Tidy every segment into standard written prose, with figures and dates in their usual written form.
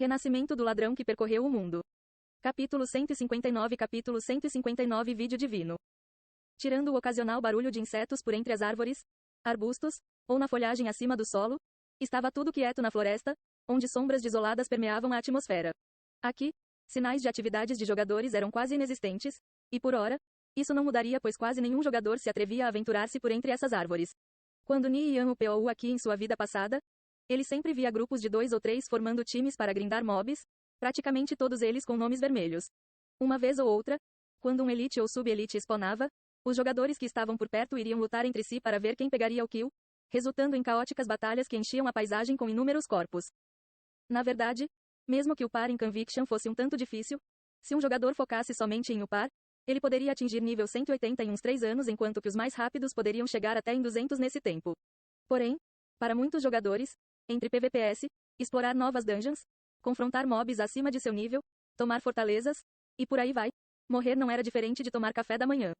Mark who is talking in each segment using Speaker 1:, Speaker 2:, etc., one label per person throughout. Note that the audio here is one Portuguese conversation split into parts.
Speaker 1: Renascimento do ladrão que percorreu o mundo. Capítulo 159 Vídeo divino. Tirando o ocasional barulho de insetos por entre as árvores, arbustos, ou na folhagem acima do solo, estava tudo quieto na floresta, onde sombras desoladas permeavam a atmosfera. Aqui, sinais de atividades de jogadores eram quase inexistentes, e por ora, isso não mudaria pois quase nenhum jogador se atrevia a aventurar-se por entre essas árvores. Quando Ni Yan upou aqui em sua vida passada, ele sempre via grupos de 2 ou 3 formando times para grindar mobs, praticamente todos eles com nomes vermelhos. Uma vez ou outra, quando um elite ou sub-elite spawnava, os jogadores que estavam por perto iriam lutar entre si para ver quem pegaria o kill, resultando em caóticas batalhas que enchiam a paisagem com inúmeros corpos. Na verdade, mesmo que upar em Conviction fosse um tanto difícil, se um jogador focasse somente em upar, ele poderia atingir nível 180 em uns 3 anos enquanto que os mais rápidos poderiam chegar até em 200 nesse tempo. Porém, para muitos jogadores, entre PVPS, explorar novas dungeons, confrontar mobs acima de seu nível, tomar fortalezas, e por aí vai, morrer não era diferente de tomar café da manhã.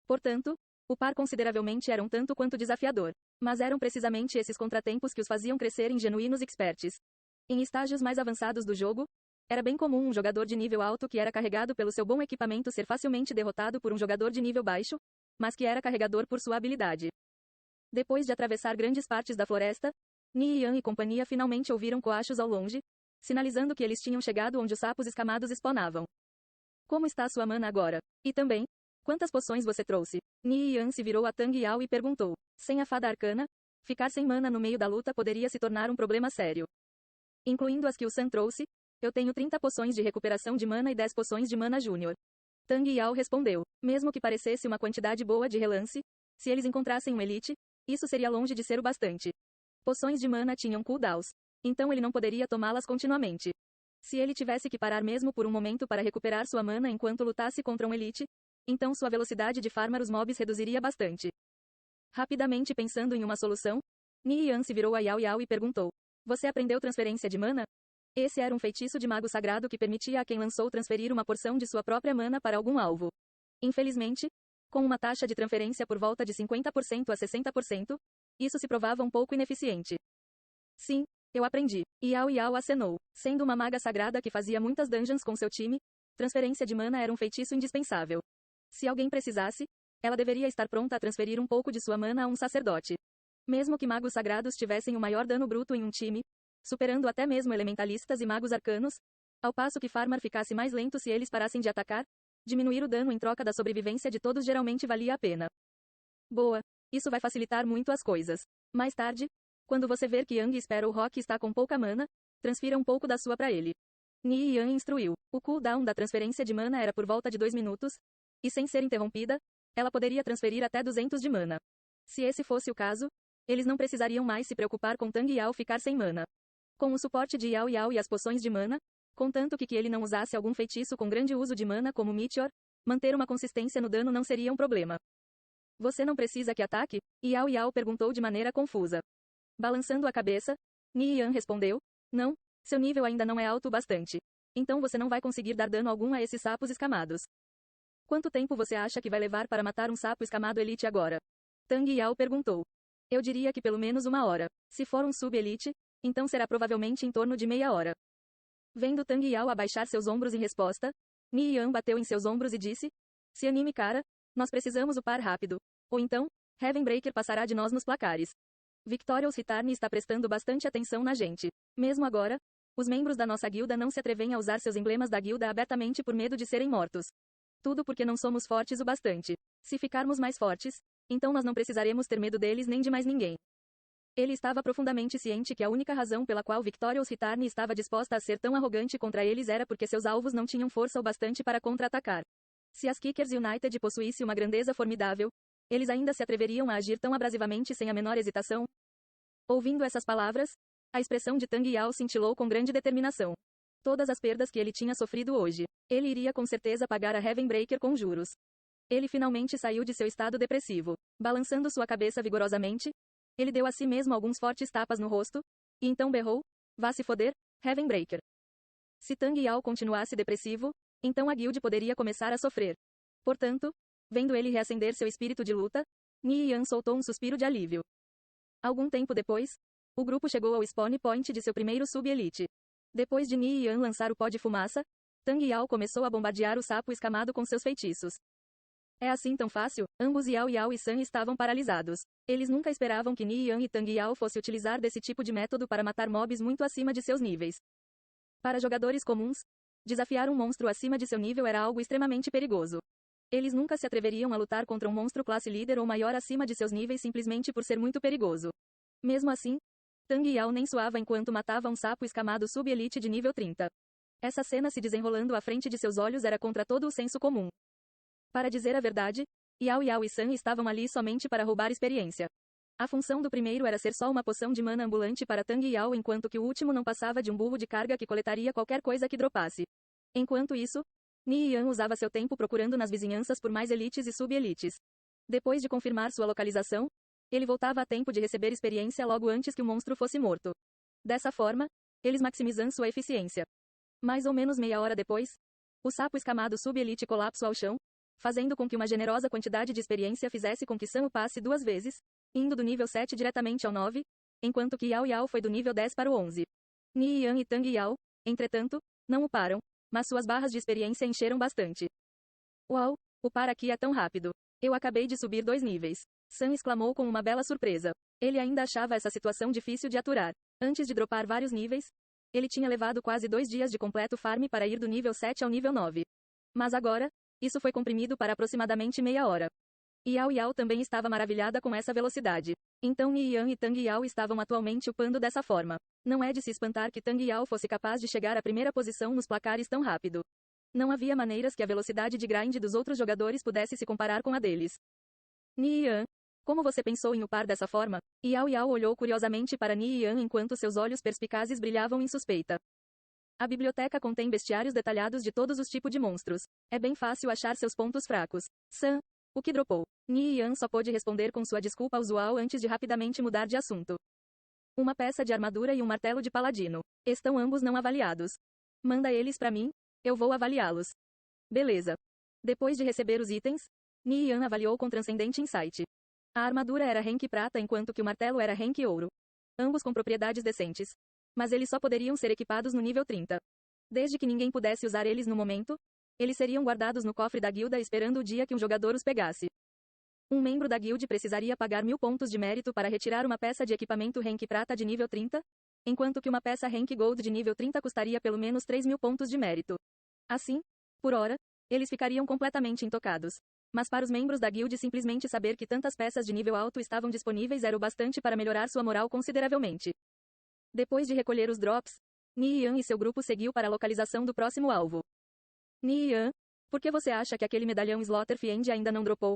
Speaker 1: Portanto, upar consideravelmente era um tanto quanto desafiador, mas eram precisamente esses contratempos que os faziam crescer em genuínos experts. Em estágios mais avançados do jogo, era bem comum um jogador de nível alto que era carregado pelo seu bom equipamento ser facilmente derrotado por um jogador de nível baixo, mas que era carregador por sua habilidade. Depois de atravessar grandes partes da floresta, Ni Yan e companhia finalmente ouviram coachos ao longe, sinalizando que eles tinham chegado onde os sapos escamados spawnavam. Como está sua mana agora? E também, quantas poções você trouxe? Ni Yan se virou a Tang Yao e perguntou. Sem a fada arcana, ficar sem mana no meio da luta poderia se tornar um problema sério. Incluindo as que o Sun trouxe, eu tenho 30 poções de recuperação de mana e 10 poções de mana júnior. Tang Yao respondeu. Mesmo que parecesse uma quantidade boa de relance, se eles encontrassem um elite, isso seria longe de ser o bastante. Poções de mana tinham cooldowns, então ele não poderia tomá-las continuamente. Se ele tivesse que parar mesmo por um momento para recuperar sua mana enquanto lutasse contra um elite, então sua velocidade de farmar os mobs reduziria bastante. Rapidamente pensando em uma solução, Ni Yan se virou a Yao Yao e perguntou. Você aprendeu transferência de mana? Esse era um feitiço de mago sagrado que permitia a quem lançou transferir uma porção de sua própria mana para algum alvo. Infelizmente, com uma taxa de transferência por volta de 50% a 60%, isso se provava um pouco ineficiente. Sim, eu aprendi. Yao Yao acenou. Sendo uma maga sagrada que fazia muitas dungeons com seu time, transferência de mana era um feitiço indispensável. Se alguém precisasse, ela deveria estar pronta a transferir um pouco de sua mana a um sacerdote. Mesmo que magos sagrados tivessem o maior dano bruto em um time, superando até mesmo elementalistas e magos arcanos, ao passo que farmar ficasse mais lento se eles parassem de atacar, diminuir o dano em troca da sobrevivência de todos geralmente valia a pena. Boa. Isso vai facilitar muito as coisas. Mais tarde, quando você ver que Yang Sparrow Rock está com pouca mana, transfira um pouco da sua para ele. Ni Yan instruiu. O cooldown da transferência de mana era por volta de 2 minutos, e sem ser interrompida, ela poderia transferir até 200 de mana. Se esse fosse o caso, eles não precisariam mais se preocupar com Tang Yao ficar sem mana. Com o suporte de Yao Yao e as poções de mana, contanto que ele não usasse algum feitiço com grande uso de mana como Meteor, manter uma consistência no dano não seria um problema. Você não precisa que ataque? Yao Yao perguntou de maneira confusa. Balançando a cabeça, Ni Yan respondeu, não, seu nível ainda não é alto o bastante. Então você não vai conseguir dar dano algum a esses sapos escamados. Quanto tempo você acha que vai levar para matar um sapo escamado elite agora? Tang Yao perguntou. Eu diria que pelo menos 1 hora. Se for um sub-elite, então será provavelmente em torno de meia hora. Vendo Tang Yao abaixar seus ombros em resposta, Ni Yan bateu em seus ombros e disse, se anime cara, nós precisamos upar rápido. Ou então, Heavenbreaker passará de nós nos placares. Victorious Return está prestando bastante atenção na gente. Mesmo agora, os membros da nossa guilda não se atrevem a usar seus emblemas da guilda abertamente por medo de serem mortos. Tudo porque não somos fortes o bastante. Se ficarmos mais fortes, então nós não precisaremos ter medo deles nem de mais ninguém. Ele estava profundamente ciente que a única razão pela qual Victorious Return estava disposta a ser tão arrogante contra eles era porque seus alvos não tinham força o bastante para contra-atacar. Se as Kickers United possuísse uma grandeza formidável, eles ainda se atreveriam a agir tão abrasivamente sem a menor hesitação? Ouvindo essas palavras, a expressão de Tang Yao cintilou com grande determinação. Todas as perdas que ele tinha sofrido hoje, ele iria com certeza pagar a Heavenbreaker com juros. Ele finalmente saiu de seu estado depressivo. Balançando sua cabeça vigorosamente, ele deu a si mesmo alguns fortes tapas no rosto, e então berrou, vá se foder, Heavenbreaker. Se Tang Yao continuasse depressivo, então a guild poderia começar a sofrer. Portanto, vendo ele reacender seu espírito de luta, Ni Yan soltou um suspiro de alívio. Algum tempo depois, o grupo chegou ao spawn point de seu primeiro sub-elite. Depois de Ni Yan lançar o pó de fumaça, Tang Yao começou a bombardear o sapo escamado com seus feitiços. É assim tão fácil? Ambos Yao Yao e San estavam paralisados. Eles nunca esperavam que Ni Yan e Tang Yao fosse utilizar desse tipo de método para matar mobs muito acima de seus níveis. Para jogadores comuns, desafiar um monstro acima de seu nível era algo extremamente perigoso. Eles nunca se atreveriam a lutar contra um monstro classe líder ou maior acima de seus níveis simplesmente por ser muito perigoso. Mesmo assim, Tang Yao nem suava enquanto matava um sapo escamado sub-elite de nível 30. Essa cena se desenrolando à frente de seus olhos era contra todo o senso comum. Para dizer a verdade, Yao Yao e San estavam ali somente para roubar experiência. A função do primeiro era ser só uma poção de mana ambulante para Tang Yao, enquanto que o último não passava de um burro de carga que coletaria qualquer coisa que dropasse. Enquanto isso, Ni Yan usava seu tempo procurando nas vizinhanças por mais elites e sub-elites. Depois de confirmar sua localização, ele voltava a tempo de receber experiência logo antes que o monstro fosse morto. Dessa forma, eles maximizam sua eficiência. Mais ou menos meia hora depois, o sapo escamado sub-elite colapsou ao chão, fazendo com que uma generosa quantidade de experiência fizesse com que Sam o passe 2 vezes, indo do nível 7 diretamente ao 9, enquanto que Yao Yao foi do nível 10 para o 11. Ni Yan e Tang Yao, entretanto, não uparam, mas suas barras de experiência encheram bastante. Uau, upar aqui é tão rápido. Eu acabei de subir 2 níveis. Sam exclamou com uma bela surpresa. Ele ainda achava essa situação difícil de aturar. Antes de dropar vários níveis, ele tinha levado quase 2 dias de completo farm para ir do nível 7 ao nível 9. Mas agora, isso foi comprimido para aproximadamente meia hora. Yao Yao também estava maravilhada com essa velocidade. Então Ni Yan e Tang Yao estavam atualmente upando dessa forma. Não é de se espantar que Tang Yao fosse capaz de chegar à primeira posição nos placares tão rápido. Não havia maneiras que a velocidade de grind dos outros jogadores pudesse se comparar com a deles. Ni Yan, como você pensou em upar dessa forma? Yao Yao olhou curiosamente para Ni Yan enquanto seus olhos perspicazes brilhavam em suspeita. A biblioteca contém bestiários detalhados de todos os tipos de monstros. É bem fácil achar seus pontos fracos. San, o que dropou? Ni Yan só pôde responder com sua desculpa usual antes de rapidamente mudar de assunto. Uma peça de armadura e um martelo de paladino. Estão ambos não avaliados. Manda eles pra mim, eu vou avaliá-los. Beleza. Depois de receber os itens, Ni Yan avaliou com transcendente insight. A armadura era rank prata enquanto que o martelo era rank ouro. Ambos com propriedades decentes. Mas eles só poderiam ser equipados no nível 30. Desde que ninguém pudesse usar eles no momento, eles seriam guardados no cofre da guilda esperando o dia que um jogador os pegasse. Um membro da guild precisaria pagar 1000 pontos de mérito para retirar uma peça de equipamento rank prata de nível 30, enquanto que uma peça rank gold de nível 30 custaria pelo menos 3000 pontos de mérito. Assim, por hora, eles ficariam completamente intocados. Mas para os membros da guild simplesmente saber que tantas peças de nível alto estavam disponíveis era o bastante para melhorar sua moral consideravelmente. Depois de recolher os drops, Ni Yan e seu grupo seguiu para a localização do próximo alvo. Ni Yan, por que você acha que aquele medalhão Slaughterfiend ainda não dropou?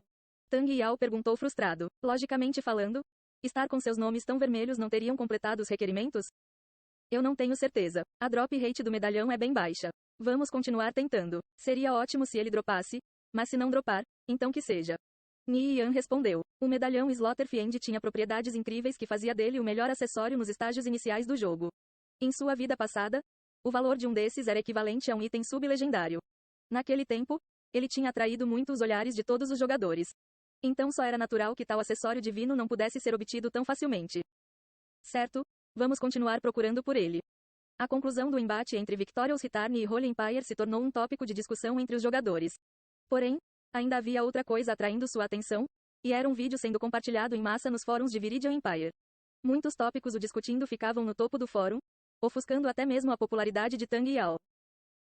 Speaker 1: Tang Yao perguntou frustrado. Logicamente falando, estar com seus nomes tão vermelhos não teriam completado os requerimentos? Eu não tenho certeza. A drop rate do medalhão é bem baixa. Vamos continuar tentando. Seria ótimo se ele dropasse, mas se não dropar, então que seja. Ni Yan respondeu. O medalhão Slaughterfiend tinha propriedades incríveis que fazia dele o melhor acessório nos estágios iniciais do jogo. Em sua vida passada, o valor de um desses era equivalente a um item sub-legendário. Naquele tempo, ele tinha atraído muito os olhares de todos os jogadores. Então só era natural que tal acessório divino não pudesse ser obtido tão facilmente. Certo, vamos continuar procurando por ele. A conclusão do embate entre Victorious Return e Holy Empire se tornou um tópico de discussão entre os jogadores. Porém, ainda havia outra coisa atraindo sua atenção, e era um vídeo sendo compartilhado em massa nos fóruns de Viridian Empire. Muitos tópicos o discutindo ficavam no topo do fórum, ofuscando até mesmo a popularidade de Tang Yao.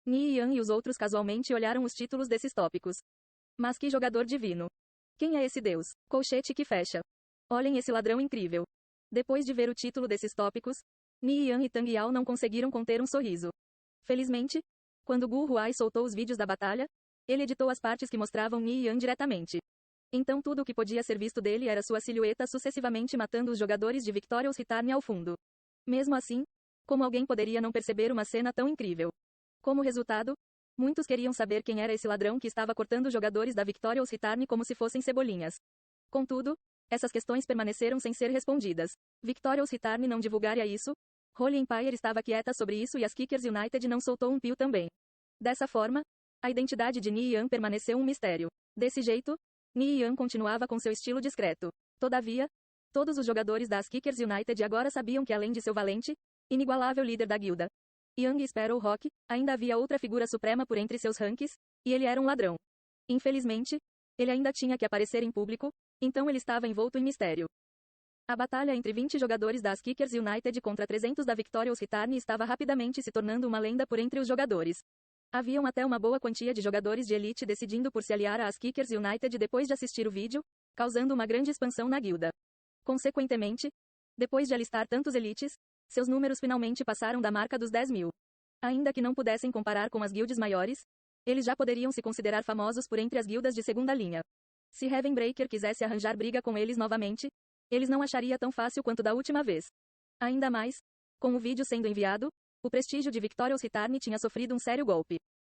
Speaker 1: Ni Yan e os outros casualmente olharam os títulos desses tópicos. Mas que jogador divino! Quem é esse deus? Colchete que fecha. Olhem esse ladrão incrível. Depois de ver o título desses tópicos, Ni Yan e Tang Yao não conseguiram conter um sorriso. Felizmente, quando Gu Huai soltou os vídeos da batalha, ele editou as partes que mostravam Ni Yan diretamente. Então tudo o que podia ser visto dele era sua silhueta sucessivamente matando os jogadores de Victorious Return ao fundo. Mesmo assim, como alguém poderia não perceber uma cena tão incrível? Como resultado, muitos queriam saber quem era esse ladrão que estava cortando os jogadores da Victorious Return como se fossem cebolinhas. Contudo, essas questões permaneceram sem ser respondidas. Victorious Return não divulgaria isso, Holy Empire estava quieta sobre isso e as Kickers United não soltou um pio também. Dessa forma, a identidade de Ni Yan permaneceu um mistério. Desse jeito, Ni Yan continuava com seu estilo discreto. Todavia, todos os jogadores das Kickers United agora sabiam que além de seu valente, inigualável líder da guilda, Young Sparrow Rock, ainda havia outra figura suprema por entre seus ranks, e ele era um ladrão. Infelizmente, ele ainda tinha que aparecer em público, então ele estava envolto em mistério. A batalha entre 20 jogadores das Kickers United contra 300 da Victorious Return estava rapidamente se tornando uma lenda por entre os jogadores. Haviam até uma boa quantia de jogadores de elite decidindo por se aliar às Kickers United depois de assistir o vídeo, causando uma grande expansão na guilda. Consequentemente, depois de alistar tantos elites, seus números finalmente passaram da marca dos 10.000. Ainda que não pudessem comparar com as guildas maiores, eles já poderiam se considerar famosos por entre as guildas de segunda linha. Se Heavenbreaker quisesse arranjar briga com eles novamente, eles não acharia tão fácil quanto da última vez. Ainda mais, com o vídeo sendo enviado, o prestígio de Victorious Return tinha sofrido um sério golpe.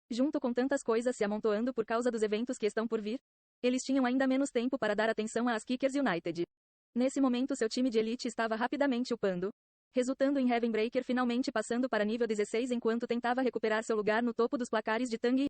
Speaker 1: Junto com tantas coisas se amontoando por causa dos eventos que estão por vir, eles tinham ainda menos tempo para dar atenção às Kickers United. Nesse momento seu time de elite estava rapidamente upando, resultando em Heavenbreaker finalmente passando para nível 16 enquanto tentava recuperar seu lugar no topo dos placares de Tang.